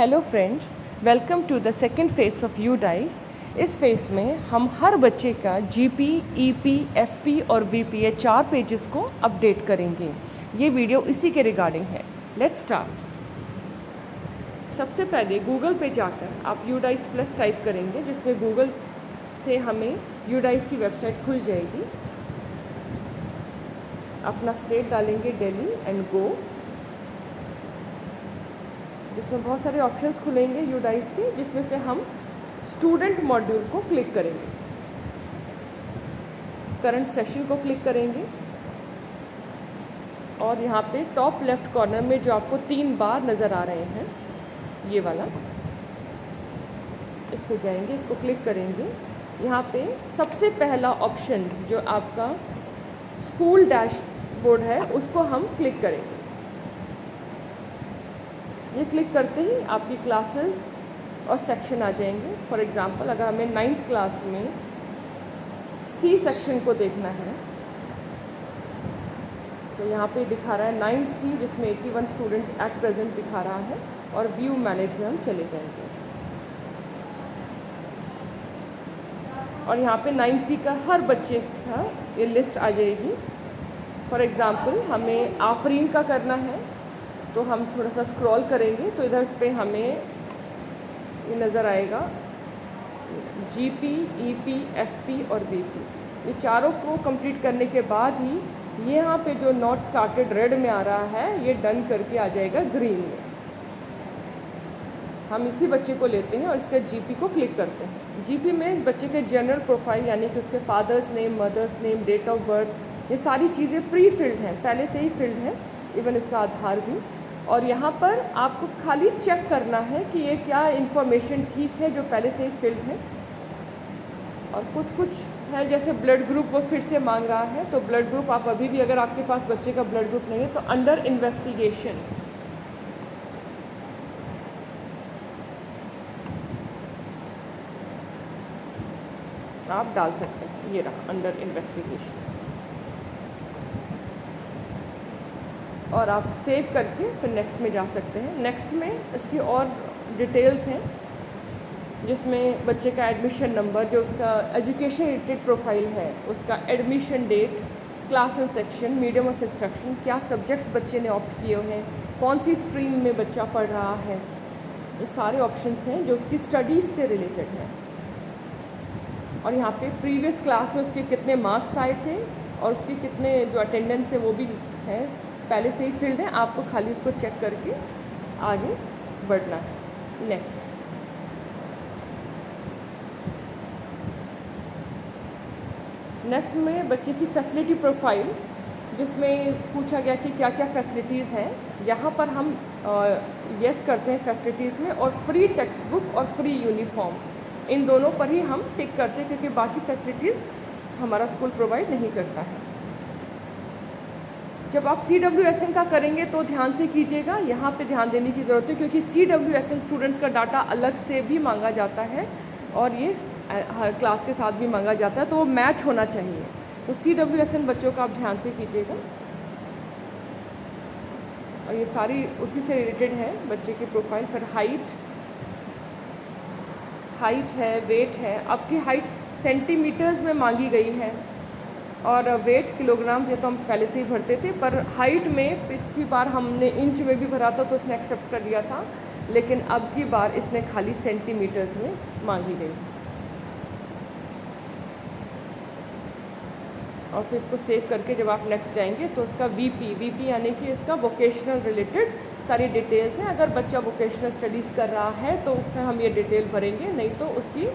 Hello friends, welcome to the second phase of UDICE। इस फेज़ में हम हर बच्चे का GP, EP, FP और VP ये 4 पेजेस को अपडेट करेंगे। ये वीडियो इसी के रिगार्डिंग है। Let's start. सबसे पहले गूगल पे जाकर आप UDICE प्लस टाइप करेंगे, जिसमें गूगल से हमें UDICE की वेबसाइट खुल जाएगी। अपना स्टेट डालेंगे दिल्ली एंड गो, जिसमें बहुत सारे ऑप्शंस खुलेंगे UDICE के, जिसमें से हम स्टूडेंट मॉड्यूल को क्लिक करेंगे, करंट सेशन को क्लिक करेंगे और यहाँ पे टॉप लेफ्ट कॉर्नर में जो आपको 3 बार नज़र आ रहे हैं, ये वाला, इस पे जाएंगे, इसको क्लिक करेंगे। यहाँ पे सबसे पहला ऑप्शन जो आपका स्कूल डैशबोर्ड है, उसको हम क्लिक करेंगे। ये क्लिक करते ही आपकी क्लासेस और सेक्शन आ जाएंगे। फॉर एग्ज़ाम्पल, अगर हमें 9th क्लास में C सेक्शन को देखना है तो यहाँ पे दिखा रहा है 9C, जिसमें 81 स्टूडेंट एट प्रेजेंट दिखा रहा है, और व्यू मैनेज में हम चले जाएंगे और यहाँ पे 9C का हर बच्चे का ये लिस्ट आ जाएगी। फॉर एग्ज़ाम्पल, हमें आफरीन का करना है तो हम थोड़ा सा स्क्रॉल करेंगे तो इधर पे हमें ये नज़र आएगा GP, EP, FP और VP। ये चारों को कंप्लीट करने के बाद ही ये यहाँ पे जो नॉट स्टार्टेड रेड में आ रहा है, ये डन करके आ जाएगा ग्रीन में। हम इसी बच्चे को लेते हैं और इसके GP को क्लिक करते हैं। GP में इस बच्चे के जनरल प्रोफाइल, यानी कि उसके father's name, mother's name, date of birth, ये सारी चीज़ें प्री फिल्ड हैं, पहले से ही फिल्ड है, इवन इसका आधार भी। और यहाँ पर आपको खाली चेक करना है कि ये क्या इन्फॉर्मेशन ठीक है जो पहले से ही फिल्ड है। और कुछ है, जैसे ब्लड ग्रुप वो फिर से मांग रहा है, तो ब्लड ग्रुप आप अभी भी, अगर आपके पास बच्चे का ब्लड ग्रुप नहीं है तो अंडर इन्वेस्टिगेशन आप डाल सकते हैं। ये रहा अंडर इन्वेस्टिगेशन, और आप सेव करके फिर नेक्स्ट में जा सकते हैं। नेक्स्ट में इसकी और डिटेल्स हैं, जिसमें बच्चे का एडमिशन नंबर, जो उसका एजुकेशन रिलेटेड प्रोफाइल है, उसका admission date, class and section, medium of instruction, क्या सब्जेक्ट्स बच्चे ने ऑप्ट किए हैं, कौन सी स्ट्रीम में बच्चा पढ़ रहा है, ये सारे ऑप्शंस हैं जो उसकी स्टडीज़ से रिलेटेड हैं। और यहाँ पे प्रीवियस क्लास में उसके कितने मार्क्स आए थे और उसके कितने जो अटेंडेंस है वो भी है, पहले से ही फील्ड है। आपको खाली उसको चेक करके आगे बढ़ना है। नेक्स्ट, में बच्चे की फैसिलिटी प्रोफाइल, जिसमें पूछा गया कि क्या क्या फैसिलिटीज़ हैं। यहाँ पर हम यस करते हैं फैसिलिटीज़ में, और फ्री टेक्स्ट बुक और फ्री यूनिफॉर्म, इन दोनों पर ही हम टिक करते हैं, क्योंकि बाकी फैसिलिटीज़ हमारा स्कूल प्रोवाइड नहीं करता है। जब आप CWSN का करेंगे तो ध्यान से कीजिएगा, यहाँ पे ध्यान देने की ज़रूरत है, क्योंकि CWSN स्टूडेंट्स का डाटा अलग से भी मांगा जाता है और ये हर क्लास के साथ भी मांगा जाता है, तो वो मैच होना चाहिए। तो CWSN बच्चों का आप ध्यान से कीजिएगा, और ये सारी उसी से रिलेटेड है बच्चे की प्रोफाइल। फिर हाइट है, वेट है। आपकी हाइट सेंटीमीटर्स में मांगी गई है और वेट किलोग्राम, ये तो हम पहले से ही भरते थे, पर हाइट में पिछली बार हमने इंच में भी भरा था तो उसने एक्सेप्ट कर लिया था, लेकिन अब की बार इसने खाली सेंटीमीटर्स में मांगी गई। और फिर इसको सेव करके जब आप नेक्स्ट जाएंगे तो उसका VP यानी कि इसका वोकेशनल रिलेटेड सारी डिटेल्स हैं। अगर बच्चा वोकेशनल स्टडीज़ कर रहा है तो फिर हम ये डिटेल भरेंगे, नहीं तो उसकी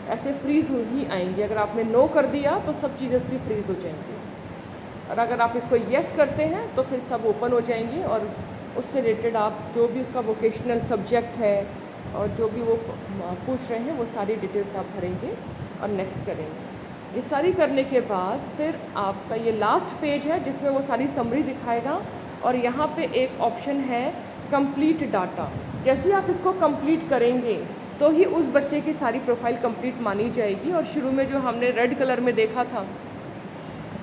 ऐसे फ्रीज़ ही आएंगी। अगर आपने नो कर दिया तो सब चीज़ें उसकी फ्रीज़ हो जाएंगी, और अगर आप इसको येस करते हैं तो फिर सब ओपन हो जाएंगी, और उससे रिलेटेड आप जो भी उसका वोकेशनल सब्जेक्ट है और जो भी वो पूछ रहे हैं वो सारी डिटेल्स आप भरेंगे और नेक्स्ट करेंगे। ये सारी करने के बाद फिर आपका ये लास्ट पेज है, जिसमें वो सारी समरी दिखाएगा, और यहाँ पे एक ऑप्शन है कंप्लीट डाटा। जैसे ही आप इसको कंप्लीट करेंगे तो ही उस बच्चे की सारी प्रोफाइल कंप्लीट मानी जाएगी। और शुरू में जो हमने रेड कलर में देखा था,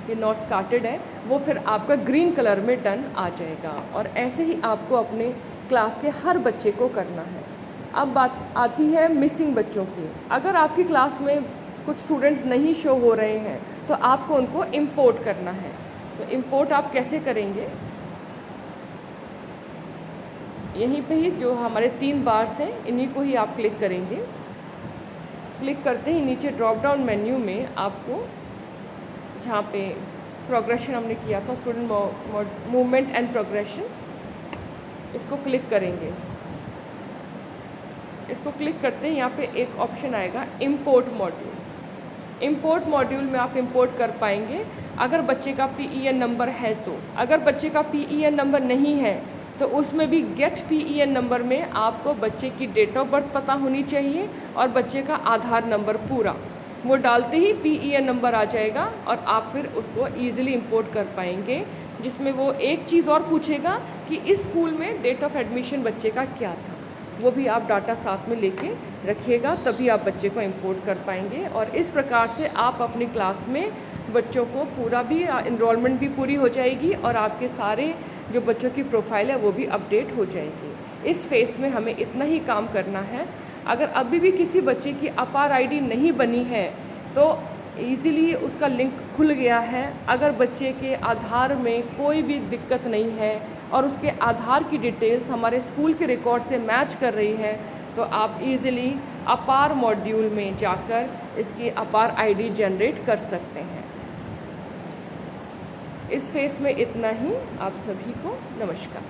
ये नॉट स्टार्टेड है, वो फिर आपका ग्रीन कलर में डन आ जाएगा। और ऐसे ही आपको अपने क्लास के हर बच्चे को करना है। अब बात आती है मिसिंग बच्चों की। अगर आपकी क्लास में कुछ स्टूडेंट्स नहीं शो हो रहे हैं तो आपको उनको इंपोर्ट करना है। तो इंपोर्ट आप कैसे करेंगे, यहीं पे ही जो हमारे 3 बार्स हैं इन्हीं को ही आप क्लिक करेंगे। क्लिक करते ही नीचे ड्रॉप डाउन मेन्यू में आपको जहाँ पे प्रोग्रेशन हमने किया था, स्टूडेंट मूवमेंट एंड प्रोग्रेशन, इसको क्लिक करेंगे। इसको क्लिक करते ही यहाँ पे एक ऑप्शन आएगा इंपोर्ट मॉड्यूल। इंपोर्ट मॉड्यूल में आप इंपोर्ट कर पाएंगे अगर बच्चे का PEN नंबर है तो। अगर बच्चे का PEN नंबर नहीं है तो उसमें भी गेट PEN नंबर में आपको बच्चे की डेट ऑफ बर्थ पता होनी चाहिए और बच्चे का आधार नंबर पूरा, वो डालते ही PEN नंबर आ जाएगा और आप फिर उसको ईजिली इंपोर्ट कर पाएंगे। जिसमें वो एक चीज़ और पूछेगा कि इस स्कूल में डेट ऑफ एडमिशन बच्चे का क्या था, वो भी आप डाटा साथ में लेके रखिएगा, तभी आप बच्चे को इंपोर्ट कर पाएंगे। और इस प्रकार से आप अपनी क्लास में बच्चों को पूरा भी इनरोलमेंट भी पूरी हो जाएगी और आपके सारे जो बच्चों की प्रोफाइल है वो भी अपडेट हो जाएगी। इस फेज़ में हमें इतना ही काम करना है। अगर अभी भी किसी बच्चे की अपार आईडी नहीं बनी है तो ईज़िली उसका लिंक खुल गया है। अगर बच्चे के आधार में कोई भी दिक्कत नहीं है और उसके आधार की डिटेल्स हमारे स्कूल के रिकॉर्ड से मैच कर रही है तो आप ईज़िली अपार मॉड्यूल में जाकर इसकी अपार आईडी जनरेट कर सकते हैं। इस फेज़ में इतना ही। आप सभी को नमस्कार।